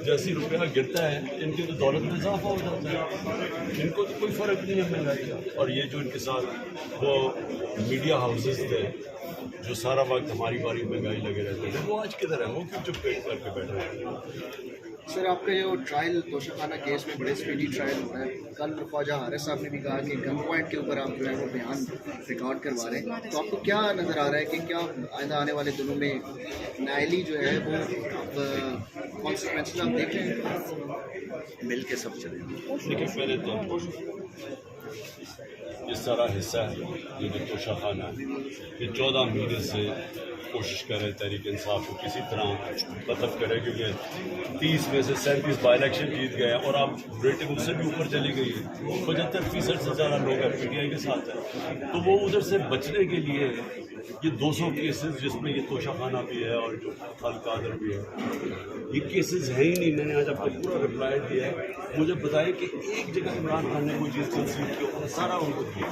जैसे ही रुपया गिरता है इनकी तो दौलत में इजाफा हो जाता है, इनको तो कोई फ़र्क नहीं है महंगाई का। और ये जो इनके साथ वो मीडिया हाउसेस थे जो सारा वक्त हमारी बारी महंगाई लगे रहते थे, वो आज किधर है? वो क्यों चुप करके बैठे हैं? सर, आपका जो ट्रायल तोशाखाना केस में बड़े स्पीडी ट्रायल होता है, कल ख्वाजा हारिस साहब ने भी कहा कि गन पॉइंट के ऊपर आप जो है वो बयान रिकॉर्ड करवा रहे हैं, तो आपको क्या नज़र आ रहा है कि क्या आइंदा आने वाले दिनों में नायली जो है वो अब कॉन्सिक्वेंसेस आप देख रहे हैं? मिल के सब चले। देखिए, पहले तो ये सारा हिस्सा है ये जो तोशाखाना है, ये 14 महीने से कोशिश कर रहे तहरीक इंसाफ को किसी तरह खत्म करे, क्योंकि 30 में से 37 बाई इलेक्शन जीत गए और अब रेटिंग उससे भी ऊपर चली गई है। 75% से ज़्यादा लोग PTI के साथ हैं, तो वो उधर से बचने के लिए ये 200 केसेस जिसमें ये तोशाखाना भी है और जो खल कादर भी है, ये केसेस है ही नहीं। मैंने आज आपको पूरा रिप्लाई दिया है, मुझे बताया कि एक जगह इमरान खान ने कोई चीज़ कंसीड की और सारा उनको दिया,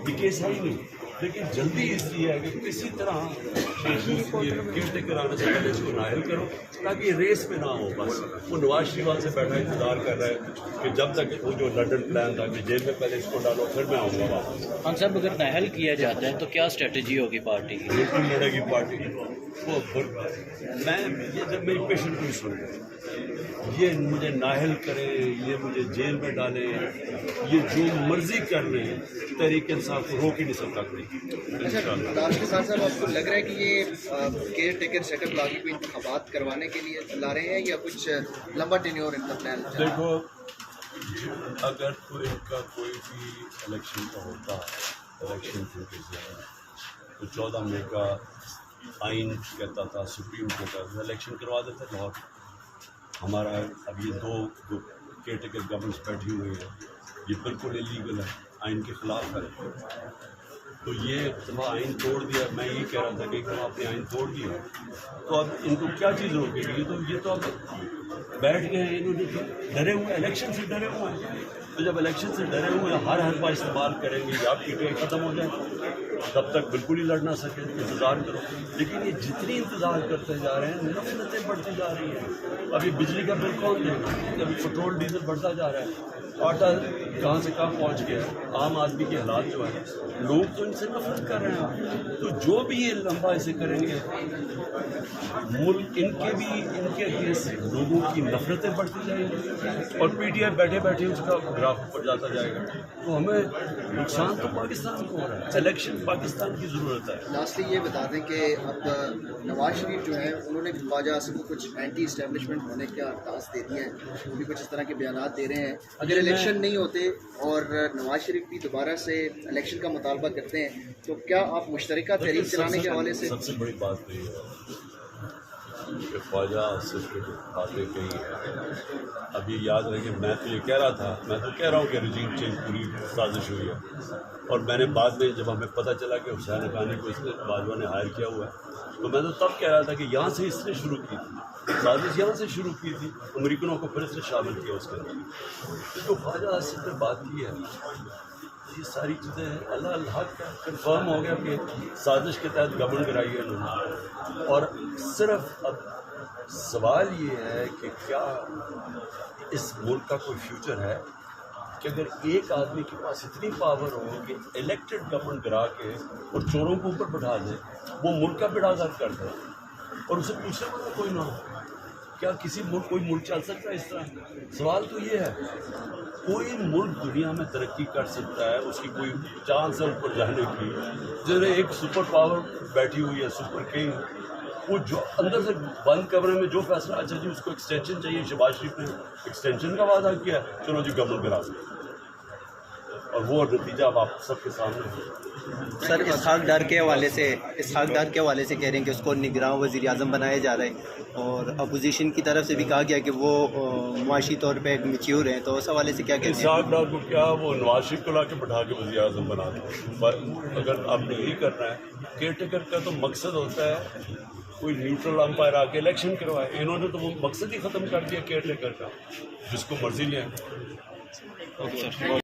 ये केस है ही नहीं। लेकिन जल्दी इसलिए है कि किसी तरह केयर टेकर आने से पहले इसको नायल करो ताकि रेस में ना हो। बस वो नवाज शरीफ वहाँ से बैठा इंतजार कर रहा है कि जब तक वो जो लंदन प्लान था कि जेल में पहले इसको डालो फिर मैं आऊँगा वापस। खान साहब, अगर नाहल किया जाता है तो क्या स्ट्रेटजी होगी पार्टी की? बिल्कुल लड़ेगी पार्टी वो। मैं ये जब मेरी पेशेंट को सुन ये मुझे नाहल करे, ये मुझे जेल में डाले, ये जो मर्जी कर ले, तहरीक इंसाफ को रोक ही नहीं सकता कोई। अच्छा, दास के साथ साथ आपको लग रहा है कि ये केयर टेकर सेटअप लागी को इंतखाबात करवाने के लिए ला रहे हैं या कुछ लंबा टेन्योर इनका प्लान? देखो, अगर तो इनका कोई भी इलेक्शन का होता इलेक्शन तो 14 मई का आइन कहता था, सुप्रीम कोर्ट इलेक्शन करवा देते लाहौर। हमारा अब ये दो केयर टेकर गवर्नमेंट्स बैठी हुई है, ये बिल्कुल इलीगल है, आइन के ख़िलाफ़ है। तो ये दफ़ा आइन तोड़ दिया। मैं यही कह रहा था कि हम आपने आइन तोड़ दिया, तो अब इनको क्या चीज़ रोकेगी? ये तो अब बैठ गए हैं, इन्होंने डरे हुए, इलेक्शन से डरे हुए हैं। तो जब इलेक्शन से डरे हुए हर हरबा इस्तेमाल करेंगे या PTI ख़त्म हो जाए, तब तक बिल्कुल ही लड़ ना सके, इंतज़ार करो। लेकिन ये जितनी इंतज़ार करते जा रहे हैं नफरतें बढ़ती जा रही हैं। अभी बिजली का बिल कौन देगा? अभी पेट्रोल डीजल बढ़ता जा रहा है, आटा कहाँ से कहाँ पहुँच गया। आम आदमी के हालात जो है, लोग तो इनसे नफरत कर रहे हैं। तो जो भी ये लंबा ऐसे करेंगे, मुल्क इनके अगेंस्ट लोगों की नफरतें बढ़ती जाएंगी और PTI बैठे बैठे उसका ग्राफ ऊपर जाता जाएगा। तो हमें नुकसान तो पाकिस्तान को हो रहा है। इलेक्शन पाकिस्तान की ज़रूरत है। लास्टली ये बता दें कि अब नवाज शरीफ जो है उन्होंने ख्वाजा आसिफ को कुछ एंटी इस्टेब्लिशमेंट होने का टास्क दे दिया है, वो भी कुछ इस तरह के बयान दे रहे हैं। अगर इलेक्शन नहीं होते और नवाज शरीफ भी दोबारा से इलेक्शन का मुतालबा करते हैं, तो क्या आप मुश्तरका तहरीक चलाने के हवाले से? सबसे बड़ी बात तो ये है कि ख्वाजा आसिफ की जो बातें कही है, अब ये याद रहे कि मैं तो ये कह रहा था, मैं तो कह रहा हूँ कि रजीम चेंज पूरी साजिश हुई है। और मैंने बाद में जब हमें पता चला कि हुसैन हक़ानी को इसने बाजवा ने हायर किया हुआ है, तो मैं तो तब कह रहा था कि यहाँ से इसने शुरू की थी साजिश, यहाँ से शुरू की थी, अमरीकनों को फिर से शामिल किया उसके अंदर। तो ख्वाजा आसिफ ने बात की है, ये सारी चीज़ें अल्लाह कंफर्म हो गया कि साजिश के तहत गवर्नमेंट कराई है उन्होंने। और सिर्फ अब सवाल ये है कि क्या इस मुल्क का कोई फ्यूचर है कि अगर एक आदमी के पास इतनी पावर हो कि इलेक्टेड गवर्नमेंट गिरा के और चोरों को ऊपर बैठा दे, वो मुल्क का बेड़ागर कर दे और उसे पूछने वाला कोई ना हो? क्या कोई मुल्क चल सकता है इस तरह? सवाल तो ये है, कोई मुल्क दुनिया में तरक्की कर सकता है, उसकी कोई चांस है ऊपर जाने की, जैसे एक सुपर पावर बैठी हुई है, सुपर किंग, वो जो अंदर से बंद कमरे में जो फैसला, अच्छा जी उसको एक्सटेंशन चाहिए, शहबाज शरीफ ने एक्सटेंशन का वादा किया, चलो जी गवर्नमेंट गिरा दो, और वो नतीजा अब आप सबके सामने है। सर, इसहाक डार के हवाले से कह रहे हैं कि उसको निगरान वज़ीर आज़म बनाया जा रहा है, और अपोजिशन की तरफ से भी कहा गया कि वो मुआशी तौर पे मैच्योर हैं, तो उस हवाले से क्या कहते हैं? इसहाक डार को क्या वो नवाज शरीफ को ला के बैठा के वज़ीर आज़म बना दो? अगर आपने यही करना है, केयर टेकर का तो मकसद होता है कोई न्यूट्रल अंपायर आके इलेक्शन करवाए। इन्होंने तो वो मकसद ही ख़त्म कर दिया केयर टेकर का, जिसको मर्जी लें।